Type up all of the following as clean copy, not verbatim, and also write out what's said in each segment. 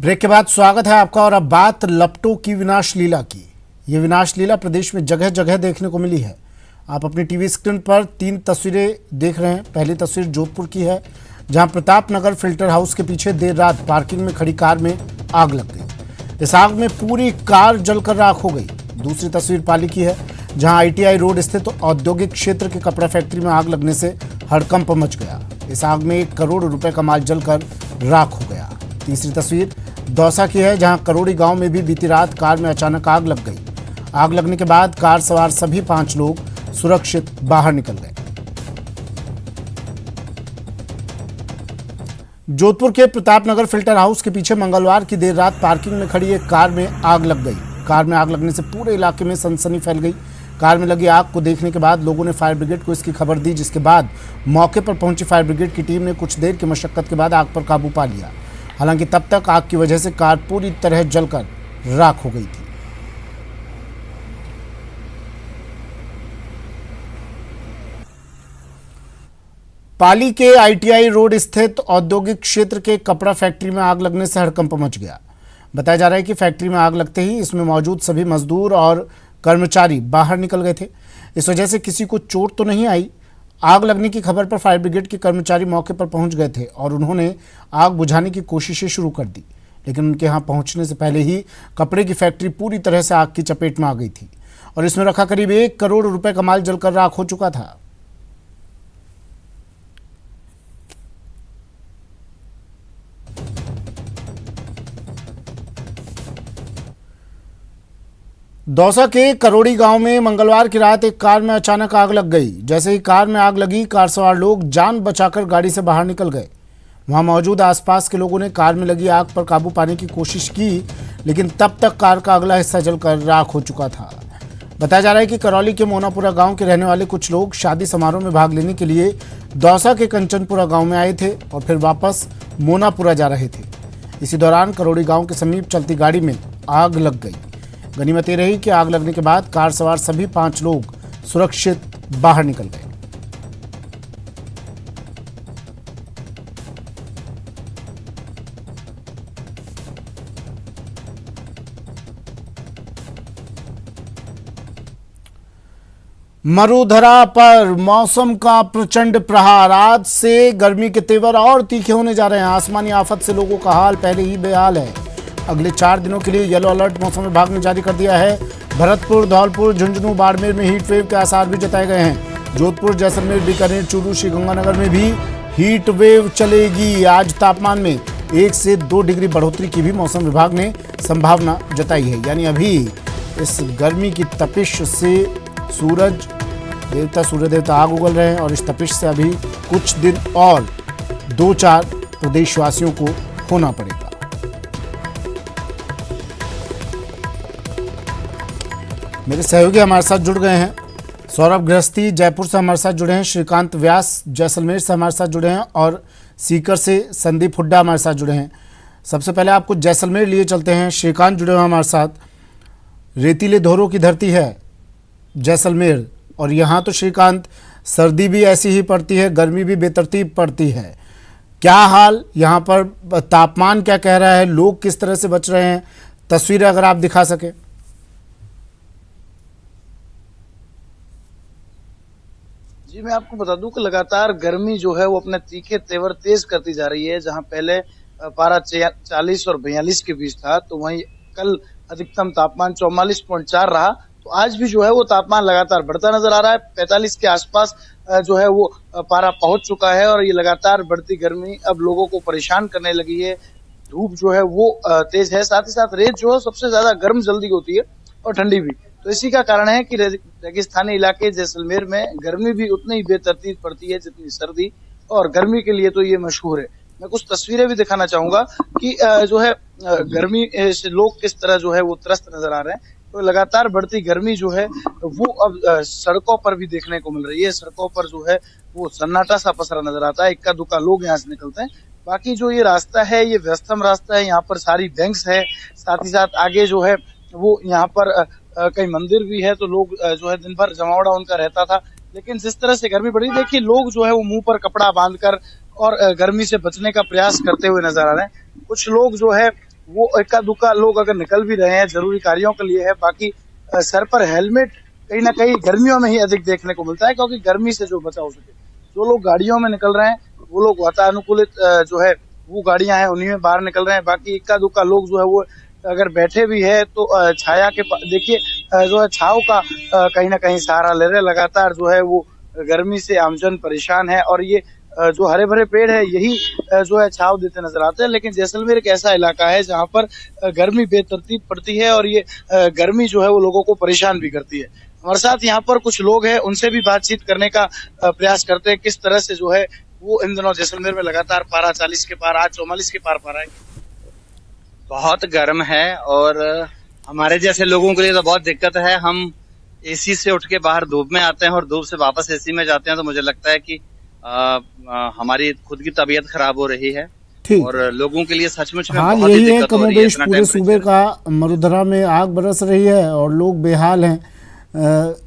Break के बाद स्वागत है आपका। और अब बात लपटों की विनाश लीला की। ये विनाश लीला प्रदेश में जगह जगह देखने को मिली है। आप अपनी टीवी स्क्रीन पर 3 तस्वीरें देख रहे हैं। पहली तस्वीर जोधपुर की है, जहां प्रताप नगर फिल्टर हाउस के पीछे देर रात पार्किंग में खड़ी कार में आग लग गई। इस आग में पूरी कार जलकर राख हो गई। दूसरी तस्वीर पाली की है, जहां ITI रोड स्थित औद्योगिक क्षेत्र के कपड़ा फैक्ट्री में आग लगने से हड़कंप मच गया। इस आग में 1 करोड़ रुपए का माल जलकर राख हो गया। तीसरी तस्वीर दौसा की है, जहां करोड़ी गांव में भी बीती रात कार में अचानक आग लग गई। आग लगने के बाद कार सवार सभी 5 लोग सुरक्षित बाहर निकल गए। जोधपुर के प्रताप नगर फिल्टर हाउस के पीछे मंगलवार की देर रात पार्किंग में खड़ी एक कार में आग लग गई। कार में आग लगने से पूरे इलाके में सनसनी फैल गई। कार में लगी आग को देखने के बाद लोगों ने फायर ब्रिगेड को इसकी खबर दी, जिसके बाद मौके पर पहुंची फायर ब्रिगेड की टीम ने कुछ देर की मशक्कत के बाद आग पर काबू पा लिया। हालांकि तब तक आग की वजह से कार पूरी तरह जलकर राख हो गई थी। पाली के ITI रोड स्थित औद्योगिक क्षेत्र के कपड़ा फैक्ट्री में आग लगने से हड़कंप मच गया। बताया जा रहा है कि फैक्ट्री में आग लगते ही इसमें मौजूद सभी मजदूर और कर्मचारी बाहर निकल गए थे। इस वजह से किसी को चोट तो नहीं आई। आग लगने की खबर पर फायर ब्रिगेड के कर्मचारी मौके पर पहुंच गए थे और उन्होंने आग बुझाने की कोशिशें शुरू कर दी, लेकिन उनके यहां पहुंचने से पहले ही कपड़े की फैक्ट्री पूरी तरह से आग की चपेट में आ गई थी और इसमें रखा करीब 1 करोड़ रुपए का माल जलकर राख हो चुका था। दौसा के करोड़ी गांव में मंगलवार की रात एक कार में अचानक आग लग गई। जैसे ही कार में आग लगी, कार सवार लोग जान बचाकर गाड़ी से बाहर निकल गए। वहां मौजूद आसपास के लोगों ने कार में लगी आग पर काबू पाने की कोशिश की, लेकिन तब तक कार का अगला हिस्सा जलकर राख हो चुका था। बताया जा रहा है कि करौली के मोनापुरा गांव के रहने वाले कुछ लोग शादी समारोह में भाग लेने के लिए दौसा के कंचनपुरा गांव में आए थे और फिर वापस मोनापुरा जा रहे थे। इसी दौरान करोड़ी गांव के समीप चलती गाड़ी में आग लग गई। गनीमत ये रही कि आग लगने के बाद कार सवार सभी 5 लोग सुरक्षित बाहर निकल गए। मरुधरा पर मौसम का प्रचंड प्रहार। आज से गर्मी के तेवर और तीखे होने जा रहे हैं। आसमानी आफत से लोगों का हाल पहले ही बेहाल है। अगले 4 दिनों के लिए येलो अलर्ट मौसम विभाग ने जारी कर दिया है। भरतपुर, धौलपुर, झुंझुनू, बाड़मेर में हीट वेव के आसार भी जताए गए हैं। जोधपुर, जैसलमेर, बीकानेर, चूरू, श्रीगंगानगर में भी हीट वेव चलेगी। आज तापमान में 1 से 2 डिग्री बढ़ोतरी की भी मौसम विभाग ने संभावना जताई है। यानी अभी इस गर्मी की तपिश से सूर्य देवता आग उगल रहे हैं और इस तपिश से अभी कुछ दिन और 2-4 प्रदेशवासियों को होना पड़ेगा। मेरे सहयोगी हमारे साथ जुड़ गए हैं। सौरभ गृहस्थी जयपुर से हमारे साथ जुड़े हैं, श्रीकांत व्यास जैसलमेर से हमारे साथ जुड़े हैं और सीकर से संदीप हुड्डा हमारे साथ जुड़े हैं। सबसे पहले आपको जैसलमेर लिए चलते हैं। श्रीकांत जुड़े हुए हमारे साथ। रेतीले धोरों की धरती है जैसलमेर और यहाँ तो श्रीकांत सर्दी भी ऐसी ही पड़ती है, गर्मी भी बेतरतीब पड़ती है। क्या हाल यहाँ पर, तापमान क्या कह रहा है, लोग किस तरह से बच रहे हैं, तस्वीरें अगर आप दिखा सके। जी, मैं आपको बता दूं कि लगातार गर्मी जो है वो अपने तीखे तेवर तेज करती जा रही है। जहां पहले पारा 40 और 42 के बीच था, तो वहीं कल अधिकतम तापमान 44.4 रहा। तो आज भी जो है वो तापमान लगातार बढ़ता नजर आ रहा है। 45 के आसपास जो है वो पारा पहुंच चुका है और ये लगातार बढ़ती गर्मी अब लोगों को परेशान करने लगी है। धूप जो है वो तेज है, साथ ही साथ रेत जो है सबसे ज्यादा गर्म जल्दी होती है और ठंडी भी। तो इसी का कारण है कि रेगिस्तानी इलाके जैसलमेर में गर्मी भी उतनी ही बेतरतीब पड़ती है जितनी सर्दी, और गर्मी के लिए तो ये मशहूर है। मैं कुछ तस्वीरें भी दिखाना चाहूंगा कि जो है गर्मी से लोग किस तरह जो है वो त्रस्त नजर आ रहे हैं। तो लगातार बढ़ती गर्मी जो है वो अब सड़कों पर भी देखने को मिल रही है। सड़कों पर जो है वो सन्नाटा सा पसरा नजर आता है, इक्का दुक्का लोग यहाँ से निकलते हैं। बाकी जो ये रास्ता है ये व्यस्तम रास्ता है, यहाँ पर सारी बैंक्स है, साथ ही साथ आगे जो है वो यहाँ पर कई मंदिर भी है, तो लोग जो है दिन भर जमावड़ा उनका रहता था। लेकिन जिस तरह से गर्मी बढ़ी, देखिए लोग जो है वो मुंह पर कपड़ा बांधकर और गर्मी से बचने का प्रयास करते हुए नजर आ रहे हैं। कुछ लोग जो है वो इक्का दुक्का लोग अगर निकल भी रहे हैं जरूरी कार्यों के लिए है, बाकी सर पर हेलमेट कहीं ना कहीं गर्मियों में ही अधिक देखने को मिलता है, क्योंकि गर्मी से जो बचा हो सके। जो लोग गाड़ियों में निकल रहे हैं वो लोग वातानुकूलित जो है वो गाड़ियां हैं उन्हीं में बाहर निकल रहे हैं, बाकी इक्का दुक्का लोग जो है वो अगर बैठे भी है तो छाया के देखिए जो है छाव का कहीं ना कहीं सहारा ले रहे। लगातार जो है वो गर्मी से आमजन परेशान है, और ये जो हरे भरे पेड़ है यही जो है छाव देते नजर आते हैं। लेकिन जैसलमेर एक ऐसा इलाका है जहां पर गर्मी बेतरतीब पड़ती है, और ये गर्मी जो है वो लोगों को परेशान भी करती है। हमारे साथ यहाँ पर कुछ लोग हैं, उनसे भी बातचीत करने का प्रयास करते हैं, किस तरह से जो है वो इन दिनों जैसलमेर में लगातार पारा 40 के पार, आज 44 के पार है। बहुत गर्म है और हमारे जैसे लोगों के लिए तो बहुत दिक्कत है। हम एसी से उठ के बाहर धूप में आते हैं और धूप से वापस एसी में जाते हैं, तो मुझे लगता है कि हमारी खुद की तबीयत खराब हो रही है और लोगों के लिए सचमुच में हाल बहुत ही यही है। दिक्कत हो रही है। कमोबेश पूरे सूबे का मरुधरा में आग बरस रही है और लोग बेहाल हैं।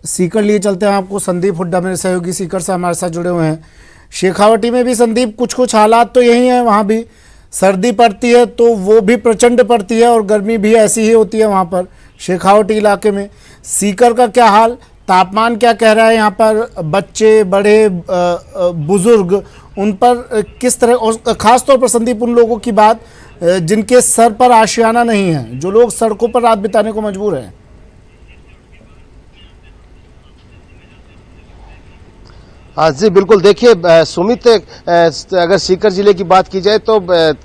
सीकर लिए चलते हैं आपको। संदीप हुड्डा मेरे सहयोगी सीकर से हमारे साथ जुड़े हुए हैं। शेखावटी में भी संदीप कुछ हालात तो यही है, वहाँ भी सर्दी पड़ती है तो वो भी प्रचंड पड़ती है और गर्मी भी ऐसी ही होती है वहाँ पर शेखावटी इलाके में। सीकर का क्या हाल, तापमान क्या कह रहा है यहाँ पर, बच्चे बड़े बुजुर्ग उन पर किस तरह, और खास तौर पर संदीप उन लोगों की बात जिनके सर पर आशियाना नहीं है, जो लोग सड़कों पर रात बिताने को मजबूर हैं। हाँ जी बिल्कुल। देखिए सुमित, अगर सीकर जिले की बात की जाए तो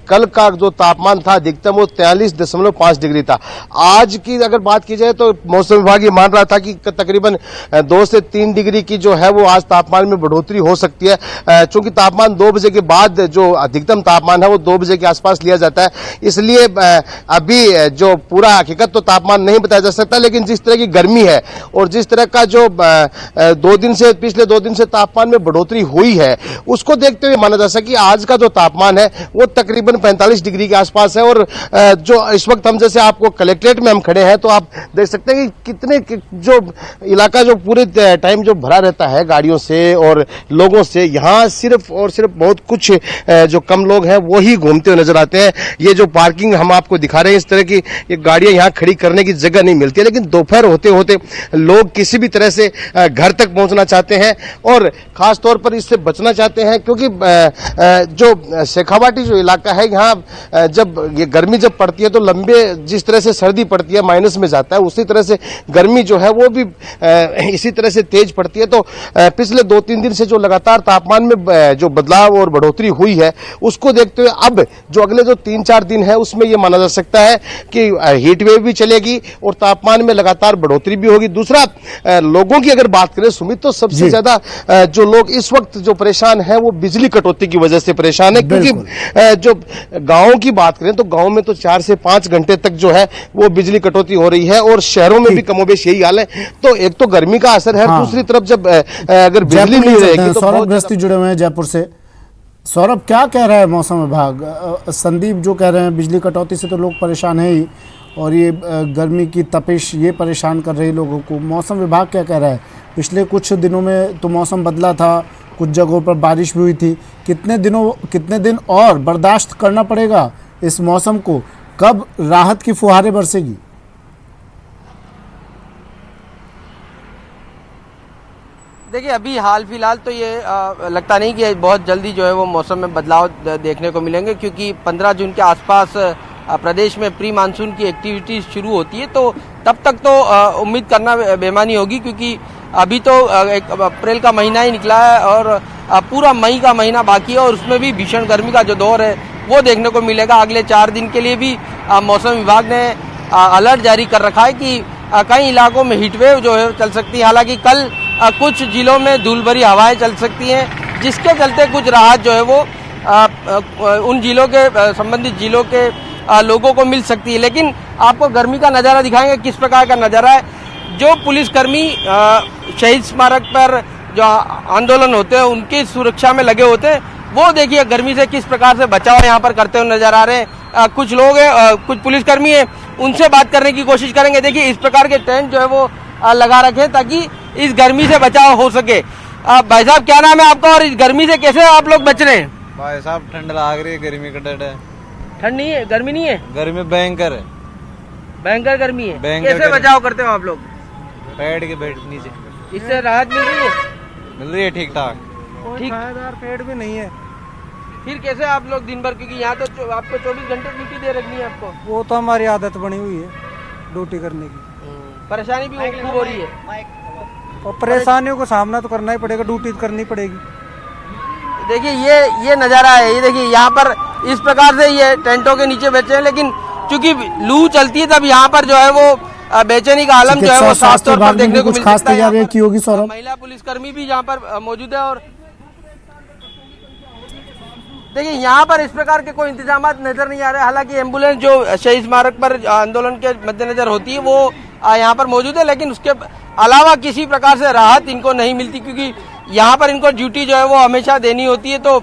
कल का जो तापमान था अधिकतम वो 43.5 डिग्री था। आज की अगर बात की जाए तो मौसम विभाग ये मान रहा था कि तकरीबन 2 से 3 डिग्री की जो है वो आज तापमान में बढ़ोतरी हो सकती है। चूंकि तापमान 2 बजे के बाद जो अधिकतम तापमान है वो 2 बजे के आसपास लिया जाता है, इसलिए अभी जो पूरा हकीकत तो तापमान नहीं बताया जा सकता, लेकिन जिस तरह की गर्मी है और जिस तरह का जो पिछले 2 दिन से तापमान में बढ़ोतरी हुई है उसको देखते हुए माना जा सकता है कि आज का जो तापमान है वो तकरीबन 45 डिग्री के आसपास है। और जो इस वक्त हम जैसे आपको कलेक्ट्रेट में हम खड़े हैं तो आप देख सकते हैं कि कितने जो इलाका जो पूरे टाइम जो भरा रहता है गाड़ियों से और लोगों से, यहाँ सिर्फ और सिर्फ बहुत कुछ जो कम लोग हैं वो ही घूमते हुए नजर आते हैं। ये जो पार्किंग हम आपको दिखा रहे हैं, इस तरह की ये गाड़ियां यहाँ खड़ी करने की जगह नहीं मिलती है, लेकिन दोपहर होते होते लोग किसी भी तरह से घर तक पहुंचना चाहते हैं और खास तौर पर इससे बचना चाहते हैं, क्योंकि जो शेखावाटी जो इलाका है यहाँ जब ये गर्मी जब पड़ती है तो लंबे जिस तरह से सर्दी पड़ती है माइनस में जाता है, उसी तरह से गर्मी जो है वो भी इसी तरह से तेज पड़ती है। तो पिछले 2-3 दिन से जो लगातार तापमान में जो बदलाव और बढ़ोतरी हुई है उसको देखते हुए अब जो अगले जो 3-4 दिन है उसमें यह माना जा सकता है कि हीट वेव भी चलेगी और तापमान में लगातार बढ़ोतरी भी होगी। दूसरा, लोगों की अगर बात करें सुमित, तो सबसे ज्यादा जो लोग इस वक्त जो परेशान हैं वो बिजली कटौती की वजह से परेशान है, क्योंकि जो गांवों की बात करें तो गांव में तो 4 से 5 घंटे तक जो है वो बिजली कटौती हो रही है और शहरों में भी कमोबेश यही हाल है। तो एक तो गर्मी का असर है, दूसरी तरफ जब अगर बिजली नहीं रहेगी तो सौरभ गृहस्थी जुड़े हुए हैं जयपुर से। सौरभ, क्या कह रहा है मौसम विभाग? संदीप जो कह रहे हैं बिजली कटौती से तो लोग परेशान है ही, और ये गर्मी की तपिश ये परेशान कर रही लोगों को। मौसम विभाग क्या कह रहा है? पिछले कुछ दिनों में तो मौसम बदला था, कुछ जगहों पर बारिश भी हुई थी। कितने दिन और बर्दाश्त करना पड़ेगा इस मौसम को? कब राहत की फुहारें बरसेगी? देखिए, अभी हाल फिलहाल तो ये लगता नहीं कि बहुत जल्दी जो है वो मौसम में बदलाव देखने को मिलेंगे, क्योंकि 15 जून के आसपास प्रदेश में प्री मानसून की एक्टिविटी शुरू होती है, तो तब तक तो उम्मीद करना बेमानी होगी, क्योंकि अभी तो अप्रैल का महीना ही निकला है और पूरा मई का महीना बाकी है और उसमें भी भीषण गर्मी का जो दौर है वो देखने को मिलेगा। अगले 4 दिन के लिए भी मौसम विभाग ने अलर्ट जारी कर रखा है कि कई इलाकों में हीटवेव जो है चल सकती है। हालांकि कल कुछ जिलों में धूल भरी हवाएं चल सकती हैं, जिसके चलते कुछ राहत जो है वो उन जिलों के संबंधित जिलों के लोगों को मिल सकती है। लेकिन आपको गर्मी का नज़ारा दिखाएंगे, किस प्रकार का नज़ारा है। जो पुलिसकर्मी शहीद स्मारक पर जो आंदोलन होते हैं उनकी सुरक्षा में लगे होते हैं, वो देखिए गर्मी से किस प्रकार से बचाव यहाँ पर करते हुए नजर आ रहे हैं। कुछ लोग हैं, कुछ पुलिसकर्मी हैं, उनसे बात करने की कोशिश करेंगे। देखिए, इस प्रकार के टेंट जो है वो लगा रखे ताकि इस गर्मी से बचाव हो सके। भाई साहब, क्या नाम है आपका और इस गर्मी से कैसे आप लोग बच रहे हैं? भाई साहब, ठंड लग रही है, गर्मी का डर है। ठंड नहीं है, गर्मी नहीं है? गर्मी भयंकर है। भयंकर गर्मी है। भयंकर कैसे गर्मी। बचाव करते हो आप लोग? बैठ नीचे इससे राहत मिल रही है? मिल रही है ठीक ठाक। ठीक। छायादार पेड़ भी नहीं है। फिर कैसे आप लोग दिन भर, क्योंकि यहाँ तो आपको 24 घंटे ड्यूटी दे रखनी है आपको। वो तो हमारी आदत बनी हुई है ड्यूटी करने की, परेशानी भी खूब हो रही है। और परेशानियों का सामना तो करना ही पड़ेगा, ड्यूटी तो करनी पड़ेगी। देखिए ये नज़ारा है, ये देखिए यहाँ पर इस प्रकार से ये टेंटों के नीचे बैठे हैं, लेकिन चूंकि लू चलती है तब यहाँ पर जो है वो बेचैनी का आलम जो है वो साफ तौर पर देखने को कुछ मिल खास सकता है। तैयारी की होगी सौरभ? महिला पुलिसकर्मी भी यहाँ पर मौजूद है और देखिए यहाँ पर इस प्रकार के कोई इंतजाम नजर नहीं आ रहे। हालांकि एम्बुलेंस जो शहीद स्मारक पर आंदोलन के मद्देनजर होती है वो यहाँ पर मौजूद है, लेकिन उसके अलावा किसी प्रकार से राहत इनको नहीं मिलती, क्योंकि यहाँ पर इनको ड्यूटी जो है वो हमेशा देनी होती है। तो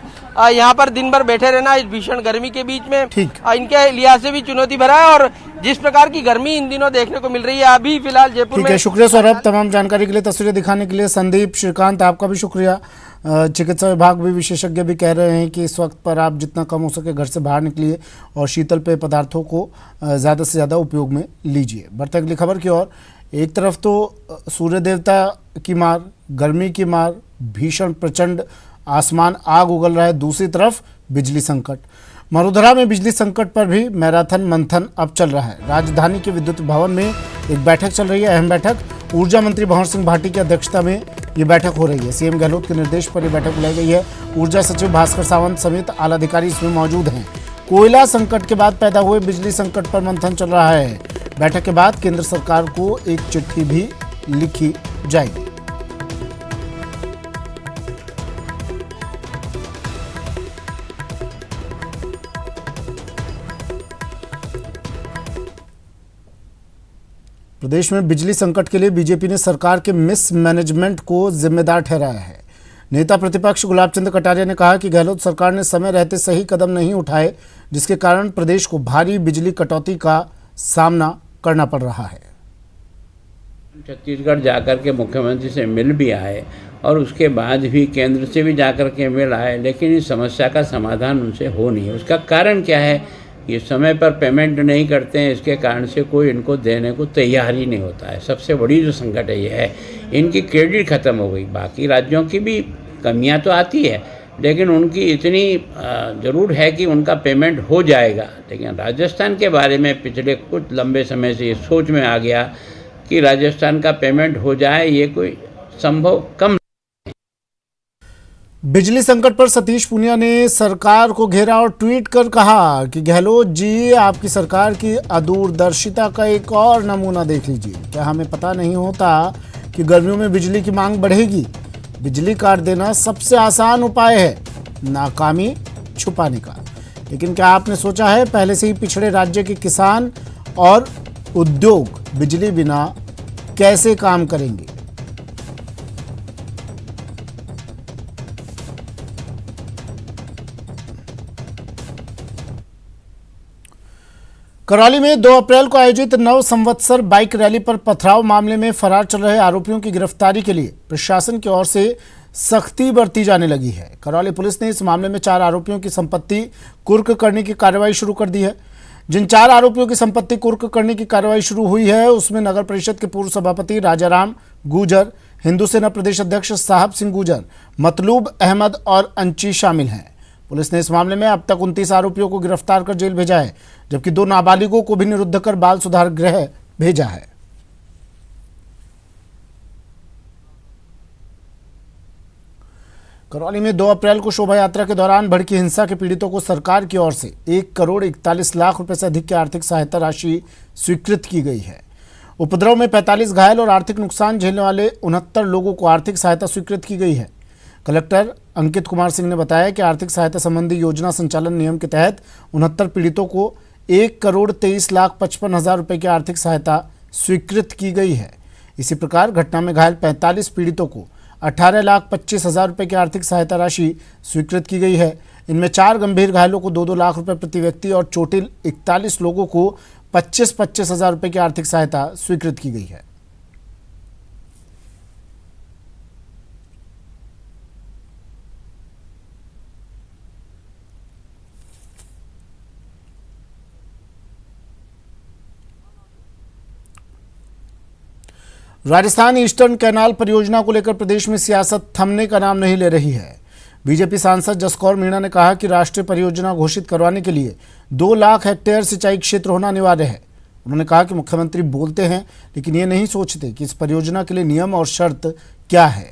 यहाँ पर दिन भर बैठे रहना इस भीषण गर्मी के बीच में इनके लिहाज से भी चुनौती भरा है। और जिस प्रकार की गर्मी इन दिनों देखने को मिल रही है अभी फिलहाल जयपुर में। ठीक है, शुक्रिया सौरभ तमाम जानकारी के लिए, तस्वीरें दिखाने के लिए। संदीप, श्रीकांत, आपका भी शुक्रिया। चिकित्सा विभाग भी, विशेषज्ञ भी कह रहे हैं कि इस वक्त पर आप जितना कम हो सके घर से बाहर निकलिए और शीतल पेय पदार्थों को ज़्यादा से ज़्यादा उपयोग में लीजिए। बढ़ते अगली खबर की ओर। एक तरफ तो सूर्य देवता की मार, गर्मी की मार, भीषण प्रचंड आसमान आग उगल रहा है, दूसरी तरफ बिजली संकट। मरुधरा में बिजली संकट पर भी मैराथन मंथन अब चल रहा है। राजधानी के विद्युत भवन में एक बैठक चल रही है, अहम बैठक। ऊर्जा मंत्री भंवर सिंह भाटी की अध्यक्षता में ये बैठक हो रही है। सीएम गहलोत के निर्देश पर यह बैठक बुलाई गई है। ऊर्जा सचिव भास्कर सावंत समेत आला अधिकारी इसमें मौजूद हैं। कोयला संकट के बाद पैदा हुए बिजली संकट पर मंथन चल रहा है। बैठक के बाद केंद्र सरकार को एक चिट्ठी भी लिखी जाएगी। प्रदेश में बिजली संकट के लिए बीजेपी ने सरकार के मिसमैनेजमेंट को जिम्मेदार ठहराया है। नेता प्रतिपक्ष गुलाब चंद कटारिया ने कहा कि गहलोत सरकार ने समय रहते सही कदम नहीं उठाए, जिसके कारण प्रदेश को भारी बिजली कटौती का सामना करना पड़ रहा है। छत्तीसगढ़ जाकर के मुख्यमंत्री से मिल भी आए और उसके बाद भी केंद्र से भी जाकर के मिल आए, लेकिन इस समस्या का समाधान उनसे हो नहीं है। उसका कारण क्या है? ये समय पर पेमेंट नहीं करते हैं, इसके कारण से कोई इनको देने को तैयार ही नहीं होता है। सबसे बड़ी जो संकट है ये है, इनकी क्रेडिट ख़त्म हो गई। बाकी राज्यों की भी कमियां तो आती है, लेकिन उनकी इतनी ज़रूर है कि उनका पेमेंट हो जाएगा। लेकिन राजस्थान के बारे में पिछले कुछ लंबे समय से ये सोच में आ गया कि राजस्थान का पेमेंट हो जाए, ये कोई संभव कम। बिजली संकट पर सतीश पूनिया ने सरकार को घेरा और ट्वीट कर कहा कि गहलोत जी, आपकी सरकार की अदूरदर्शिता का एक और नमूना देख लीजिए। क्या हमें पता नहीं होता कि गर्मियों में बिजली की मांग बढ़ेगी? बिजली काट देना सबसे आसान उपाय है नाकामी छुपाने का। लेकिन क्या आपने सोचा है पहले से ही पिछड़े राज्य के किसान और उद्योग बिजली बिना कैसे काम करेंगे? करौली में 2 अप्रैल को आयोजित नव संवत्सर बाइक रैली पर पथराव मामले में फरार चल रहे आरोपियों की गिरफ्तारी के लिए प्रशासन की ओर से सख्ती बरती जाने लगी है। करौली पुलिस ने इस मामले में 4 आरोपियों की संपत्ति कुर्क करने की कार्रवाई शुरू कर दी है। जिन 4 आरोपियों की संपत्ति कुर्क करने की कार्रवाई शुरू हुई है उसमें नगर परिषद के पूर्व सभापति राजाराम गुजर, हिंदू सेना प्रदेश अध्यक्ष साहब सिंह गुजर, मतलूब अहमद और अंची शामिल हैं। पुलिस ने इस मामले में अब तक 29 आरोपियों को गिरफ्तार कर जेल भेजा है, जबकि 2 नाबालिगों को भी निरुद्ध कर बाल सुधार गृह भेजा है। करौली में 2 अप्रैल को शोभा यात्रा के दौरान भड़की हिंसा के पीड़ितों को सरकार की ओर से 1 करोड़ 41 लाख रुपए से अधिक की आर्थिक सहायता राशि स्वीकृत की गई है। उपद्रव में 45 घायल और आर्थिक नुकसान झेलने वाले 69 लोगों को आर्थिक सहायता स्वीकृत की गई है। कलेक्टर अंकित कुमार सिंह ने बताया कि आर्थिक सहायता संबंधी योजना संचालन नियम के तहत 69 पीड़ितों को 1 करोड़ 23 लाख 55 हजार रुपए की आर्थिक सहायता स्वीकृत की गई है। इसी प्रकार घटना में घायल 45 पीड़ितों को 18 लाख 25 हजार रुपए की आर्थिक सहायता राशि स्वीकृत की गई है। इनमें 4 गंभीर घायलों को 2-2 लाख रुपए प्रति व्यक्ति और चोटिल 41 लोगों को 25-25 हजार रुपए की आर्थिक सहायता स्वीकृत की गई है। राजस्थान ईस्टर्न कैनाल परियोजना को लेकर प्रदेश में सियासत थमने का नाम नहीं ले रही है। बीजेपी सांसद जसकौर मीणा ने कहा कि राष्ट्रीय परियोजना घोषित करवाने के लिए 2 लाख हेक्टेयर सिंचाई क्षेत्र होना अनिवार्य है। उन्होंने कहा कि मुख्यमंत्री बोलते हैं लेकिन ये नहीं सोचते कि इस परियोजना के लिए नियम और शर्त क्या है।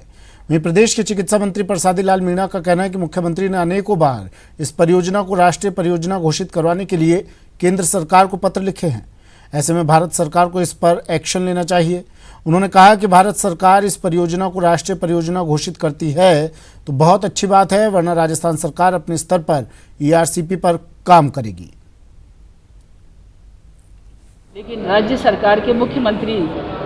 वहीं प्रदेश के चिकित्सा मंत्री प्रसादी लाल मीणा का कहना है कि मुख्यमंत्री ने अनेकों बार इस परियोजना को राष्ट्रीय परियोजना घोषित करवाने के लिए केंद्र सरकार को पत्र लिखे हैं। ऐसे में भारत सरकार को इस पर एक्शन लेना चाहिए। उन्होंने कहा कि भारत सरकार इस परियोजना को राष्ट्रीय परियोजना घोषित करती है तो बहुत अच्छी बात है, वरना राजस्थान सरकार अपने स्तर पर ईआरसीपी पर काम करेगी। लेकिन राज्य सरकार के मुख्यमंत्री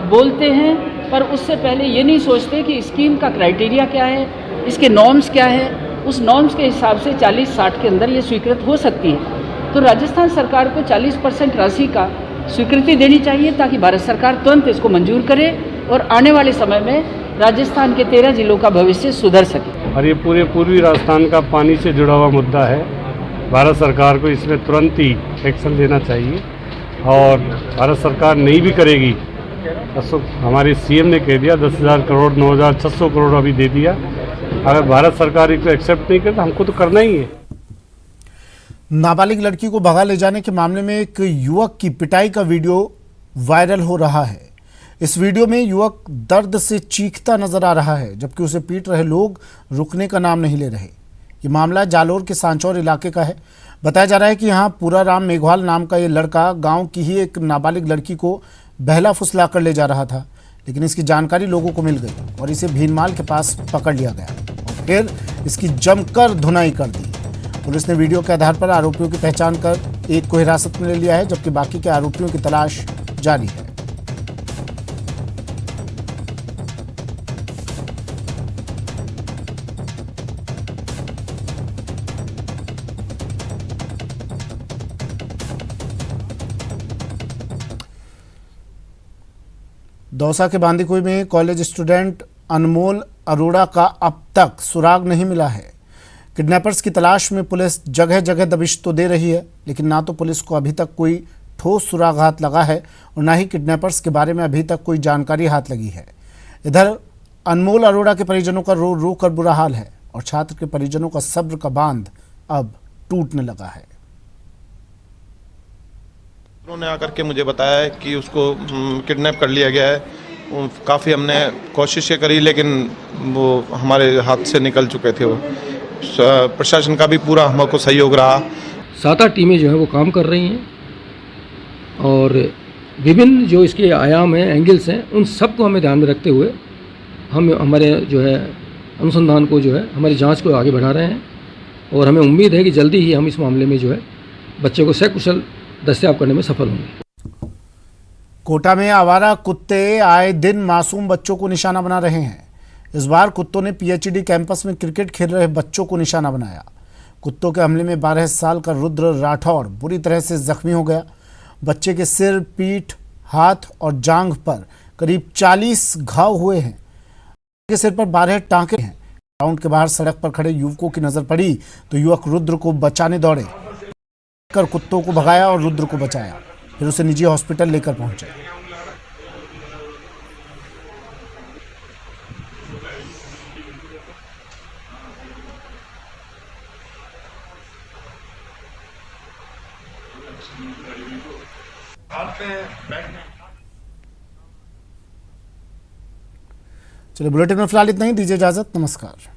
बोलते हैं पर उससे पहले ये नहीं सोचते कि स्कीम का क्राइटेरिया क्या है, इसके नॉर्म्स क्या है। उस नॉर्म्स के हिसाब से 40-60 के अंदर ये स्वीकृत हो सकती है। तो राजस्थान सरकार को 40% राशि का स्वीकृति देनी चाहिए ताकि भारत सरकार तुरंत इसको मंजूर करे और आने वाले समय में राजस्थान के 13 जिलों का भविष्य सुधर सके। और ये पूरे पूर्वी राजस्थान का पानी से जुड़ा हुआ मुद्दा है। भारत सरकार को इसमें तुरंत ही एक्शन लेना चाहिए और भारत सरकार नहीं भी करेगी तो हमारे सीएम ने कह दिया 10,000 करोड़ 9,600 करोड़ अभी दे दिया। अगर भारत सरकार इसको एक्सेप्ट नहीं करे तो हमको तो करना ही है। नाबालिग लड़की को भगा ले जाने के मामले में एक युवक की पिटाई का वीडियो वायरल हो रहा है। इस वीडियो में युवक दर्द से चीखता नजर आ रहा है, जबकि उसे पीट रहे लोग रुकने का नाम नहीं ले रहे। ये मामला जालोर के सांचौर इलाके का है। बताया जा रहा है कि यहाँ पूरा राम मेघवाल नाम का ये लड़का गांव की ही एक नाबालिग लड़की को बहला फुसला कर ले जा रहा था, लेकिन इसकी जानकारी लोगों को मिल गई और इसे भीनमाल के पास पकड़ लिया गया और फिर इसकी जमकर धुनाई कर दी। पुलिस ने वीडियो के आधार पर आरोपियों की पहचान कर एक को हिरासत में ले लिया है, जबकि बाकी के आरोपियों की तलाश जारी है। दौसा के बांदीकुई में कॉलेज स्टूडेंट अनमोल अरोड़ा का अब तक सुराग नहीं मिला है। किडनैपर्स की तलाश में पुलिस जगह जगह दबिश तो दे रही है, लेकिन ना तो पुलिस को अभी तक कोई ठोस सुराग हाथ लगा है और ना ही किडनैपर्स के बारे में अभी तक कोई जानकारी हाथ लगी है। इधर अनमोल अरोड़ा के परिजनों का रो रो कर बुरा हाल है और छात्र के परिजनों का सब्र का बांध अब टूटने लगा है। उन्होंने आकर के मुझे बताया है कि उसको किडनैप कर लिया गया है। काफ़ी हमने कोशिशें करी लेकिन वो हमारे हाथ से निकल चुके थे। वो प्रशासन का भी पूरा हमको सहयोग रहा। 7-8 टीमें जो है वो काम कर रही हैं और विभिन्न जो इसके आयाम हैं, एंगल्स हैं, उन सबको हमें ध्यान में रखते हुए हम हमारे जो है अनुसंधान को जो है हमारी जांच को आगे बढ़ा रहे हैं और हमें उम्मीद है कि जल्दी ही हम इस मामले में जो है बच्चे को सकुशल दस्तयाब करने में सफल होंगे। कोटा में आवारा कुत्ते आए दिन मासूम बच्चों को निशाना बना रहे हैं। इस बार कुत्तों ने पीएचडी कैंपस में क्रिकेट खेल रहे बच्चों को निशाना बनाया। कुत्तों के हमले में 12 साल का रुद्र राठौड़ बुरी तरह से जख्मी हो गया। बच्चे के सिर, पीठ, हाथ और जांघ पर करीब 40 घाव हुए हैं। के सिर पर 12 टांके हैं। ग्राउंड के बाहर सड़क पर खड़े युवकों की नजर पड़ी तो युवक रुद्र को बचाने दौड़े, कर कुत्तों को भगाया और रुद्र को बचाया, फिर उसे निजी हॉस्पिटल लेकर पहुंचे। चलिए, बुलेटिन में फिलहाल इतना ही। दीजिए इजाजत। नमस्कार।